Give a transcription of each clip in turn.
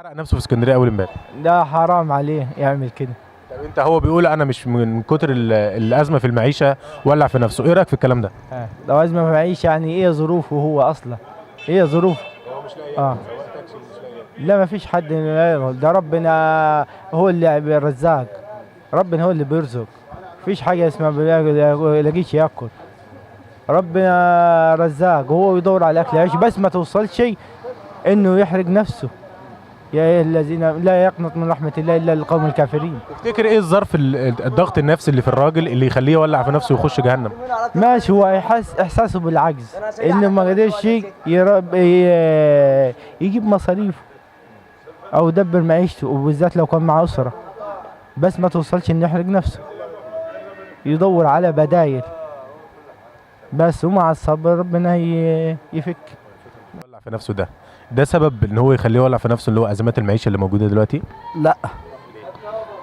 حرق نفسه في اسكندريه اول امبارح. ده حرام عليه يعمل كده. طب انت هو بيقول انا مش من كتر الازمه في المعيشه ولع في نفسه، ايه رايك في الكلام ده؟ لو أزمة ما معيش يعني إيه ظروفه هو أصلا؟ إيه ظروفه؟ هو مش لاقي آه. لا ما فيش حد لاقي، ده ربنا هو اللي الرزاق. ربنا هو اللي بيرزق. مفيش حاجة اسمها يلاقيش ياكل. ربنا رزاق، هو يدور على أكل يعيش، بس ما توصلش إنه يحرق نفسه. يا أيها الذين لا يقنط من رحمة الله إلا القوم الكافرين. تفتكر ايه الظرف الضغط النفسي اللي في الراجل اللي يخليه يولع في نفسه ويخش جهنم؟ ماشي، هو إحساسه بالعجز، إنه ما قدرش يجيب مصاريفه أو يدبر معيشته، وبالذات لو كان مع أسرة، بس ما توصلش إنه يحرق نفسه، يدور على بدايل بس، ومع الصبر ربنا يفك. يولع في نفسه ده سبب ان هو يخليه يولع في نفسه، اللي هو ازمات المعيشه اللي موجوده دلوقتي؟ لا،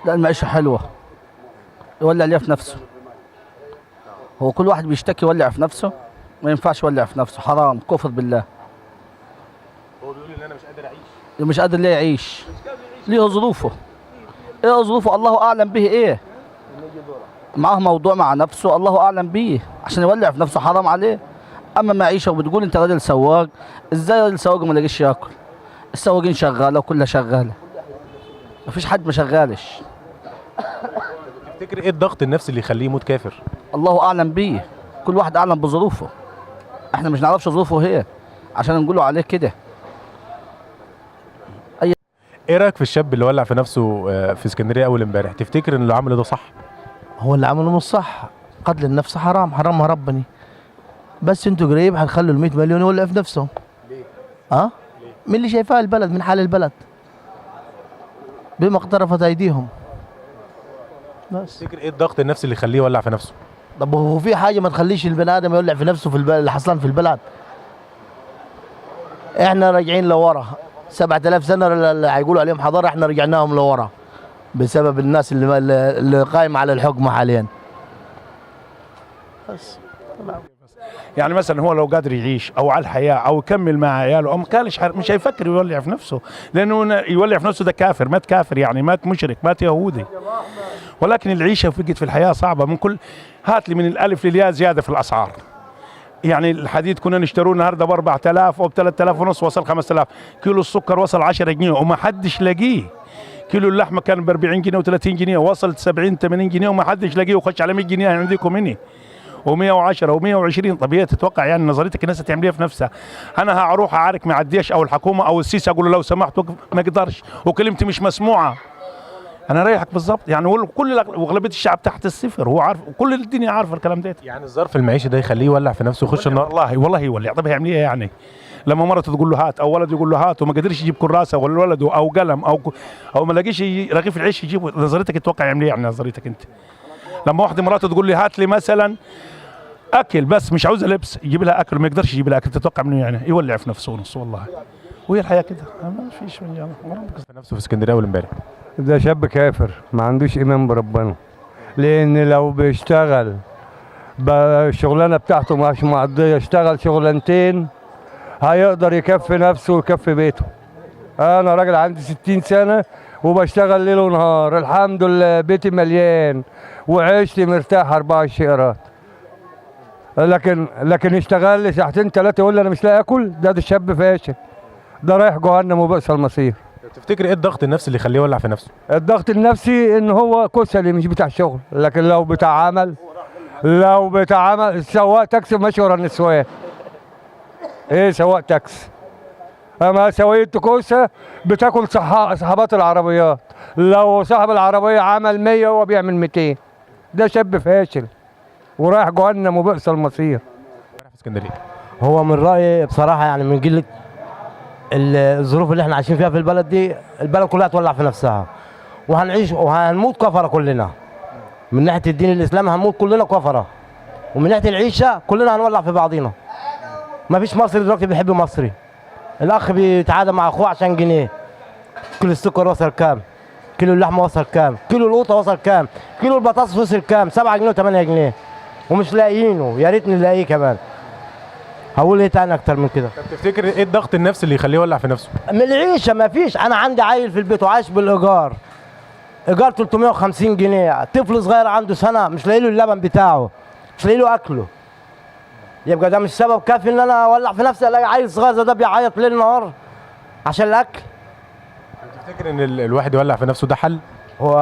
لا، المعيشة حلوة، يولع ليه في نفسه. هو كل واحد بيشتكي يولع في نفسه، ما ينفعش يولع في نفسه، حرام، كفر بالله. هو بيقول ان انا مش قادر اعيش. مش قادر ليه يعيش؟ ليه ظروفه؟ ايه ظروفه؟ الله اعلم به ايه. معاه موضوع مع نفسه الله اعلم به، عشان يولع في نفسه حرام عليه. اما معيشه وبتقول انت راجل سواق، ازاي راجل سواق وما لاقيش ياكل؟ السواقين شغاله وكلها شغاله، مفيش حد ما شغالش. تفتكر ايه الضغط النفسي اللي يخليه يموت كافر؟ الله اعلم بيه، كل واحد اعلم بظروفه، احنا مش نعرفش ظروفه هي عشان نقوله عليه كده. ايه رايك في الشاب اللي ولع في نفسه في اسكندريه اول امبارح؟ تفتكر ان اللي عمله ده صح؟ هو اللي عمله مش صح، قتل النفس حرام، حرمها ربني. بس انتوا قريب هتخلوا ال 100 مليون يولع في نفسهم. ليه؟ اه؟ من اللي شايفاه البلد، من حال البلد، بما اقترفت ايديهم. بس تفتكر ايه الضغط النفسي اللي يخليه يولع في نفسه؟ طب هو في حاجه ما تخليش البني ادم يولع في نفسه في البلد اللي حصلان في البلد؟ احنا راجعين لورا 7000 سنه اللي هيقولوا عليهم حضاره، احنا رجعناهم لورا بسبب الناس اللي قايمه على الحكم حاليا. بس يعني مثلا هو لو قادر يعيش او على الحياه او يكمل مع عياله او كانش مش هيفكر يولع في نفسه، لانه يولع في نفسه ده كافر، مات كافر، يعني مات مشرك، مات يهودي. ولكن العيشه بقت في الحياه صعبه، من كل هات لي من الالف للياء زياده في الاسعار. يعني الحديد كنا نشتروه النهارده ب 4000 او ب 3000 ونص، وصل 5000. كيلو السكر وصل 10 جنيه وما حدش لاقيه. كيلو اللحمه كان ب 40 جنيه و30 جنيه، وصلت 70 80 جنيه وما حدش لاقيه، وخش على 100 جنيه عندكم مني و110 و120. طب هي تتوقع يعني نظريتك الناس تعمليها في نفسها؟ انا هروح اعارك مع الجيش او الحكومه او السيسي، اقول له لو سمحت وقف، ما اقدرش، وكلمتي مش مسموعه. انا رايحك بالظبط، يعني كل واغلبيه الشعب تحت الصفر، هو عارف وكل الدنيا عارفه الكلام ده. يعني الظرف المعيشي ده يخليه يولع في نفسه ويخش النار؟ والله يولع. طب هيعمل ايه يعني؟ لما مرته تقول له هات او ولد يقول له هات وما قدرش يجيب كراسه ولا ولد او قلم او ما لاقيش رغيف العيش يجيبه، نظريتك تتوقع يعمل ايه؟ يعني نظريتك انت لما واحده مراته تقول لي هات لي مثلا اكل بس مش عاوزه لبس، يجيب لها اكل، ما يقدرش يجيب لها اكل، تتوقع منه يعني؟ يولع في نفسه ونص والله. وهي الحياه كده، ما فيش في نفسه في اسكندريه اول امبارح. ده شاب كافر ما عندوش ايمان بربنا، لان لو بيشتغل الشغلانه بتاعته مش مقضيه، يشتغل شغلانتين هيقدر يكفي نفسه ويكفي بيته. انا راجل عندي 60 سنه وبشتغل ليل ونهار، الحمد لله بيتي مليان وعيشتي مرتاح 24 قيراط. لكن يشتغل لي ساعتين ثلاثه يقول لي انا مش لاقي اكل، ده شاب فاشل، ده رايح جهنم وبئس المصير. تفتكر ايه الضغط النفسي اللي يخليه يولع في نفسه؟ الضغط النفسي ان هو كسلي مش بتاع شغل، لكن لو بتاع عمل السواق تاكسي ماشي ورا النسوان. ايه سواق تاكسي؟ اما سواقية كوسه بتاكل صحابات العربيات، لو صاحب العربيه عمل 100 هو بيعمل 200. ده شاب فاشل ورايح جهنم وبئس المصير. في اسكندريه هو من رايي بصراحه، يعني من قله الظروف اللي احنا عايشين فيها في البلد دي، البلد كلها تولع في نفسها، وهنعيش وهنموت كفره كلنا. من ناحيه الدين الاسلامي هنموت كلنا كفره، ومن ناحيه العيشه كلنا هنولع في بعضينا. ما فيش مصري دلوقتي بيحب مصري. الاخ بيتعادى مع اخوه عشان جنيه. كيلو السكر وصل كام؟ كيلو اللحمه وصل كام؟ كيلو القوطه وصل كام؟ كيلو البطاطس وصل كام؟ 7 جنيه و8 جنيه، ومش لاقيينه. يا ريت نلاقيه كمان. هقول ايه تاني اكتر من كده؟ طب تفتكر ايه الضغط النفسي اللي يخليه يولع في نفسه؟ من العيشه ما فيش. انا عندي عيل في البيت وعايش بالايجار، ايجار 350 جنيه، طفل صغير عنده سنه مش لاقي له اللبن بتاعه، مش لاقي له اكله. يبقى ده مش سبب كافي ان انا اولع في نفسي الاقي عيل صغير زي ده بيعيط ليل نهار عشان الاكل؟ تفتكر ان الواحد يولع في نفسه ده حل؟ هو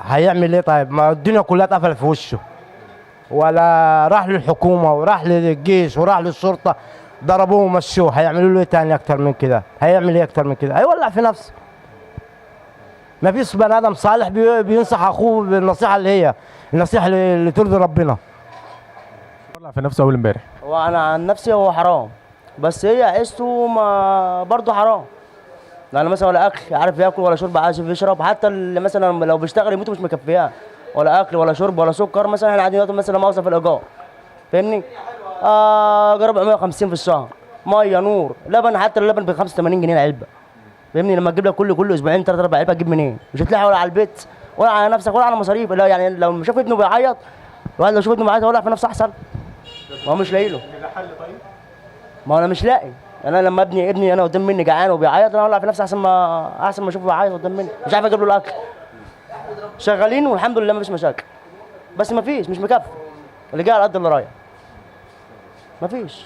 هيعمل ايه طيب؟ ما الدنيا كلها اتقفلت في وشه، ولا راح للحكومه وراح للجيش وراح للشرطه ضربوه ومشوه، هيعملوا له ايه تاني اكتر من كده؟ هيعمل ايه اكتر من كده؟ هيولع في نفسه. ما فيش بني ادم صالح بينصح اخوه بالنصيحه اللي هي النصيحه اللي ترضي ربنا. يولع في نفسه اول امبارح. هو انا عن نفسي هو حرام، بس هي عيشته ما برضه حرام. يعني مثلا ولا اكل عارف ياكل ولا شرب عارف يشرب، حتى اللي مثلا لو بيشتغل يموت مش مكفياه، ولا اكل ولا شرب ولا سكر. مثلا احنا قاعدين دلوقتي مثلا موظف في الايجار، فاهمني؟ جرب 150 في الشهر، ميه نور لبن، حتى اللبن ب 85 جنيه العلبه، فاهمني؟ لما تجيب لك كل اسبوعين 3 4 علبه تجيب منين؟ مش هتلاقي ولا على البيت ولا على نفسك ولا على مصاريف. لا يعني لو شاف ابنه بيعيط، الواحد لو شاف ابنه بيعيط يولع في نفسه احسن. ما هو مش لاقي له. ما انا مش لاقي. انا لما ابني انا قدام مني جعان وبيعيط، انا اولع في نفسي احسن ما اشوفه بيعيط قدام مني، مش عارف اجيب له الاكل. شغالين والحمد لله مفيش مشاكل، بس مفيش، مش مكفي. اللي جاي على قد اللي رايح، مفيش.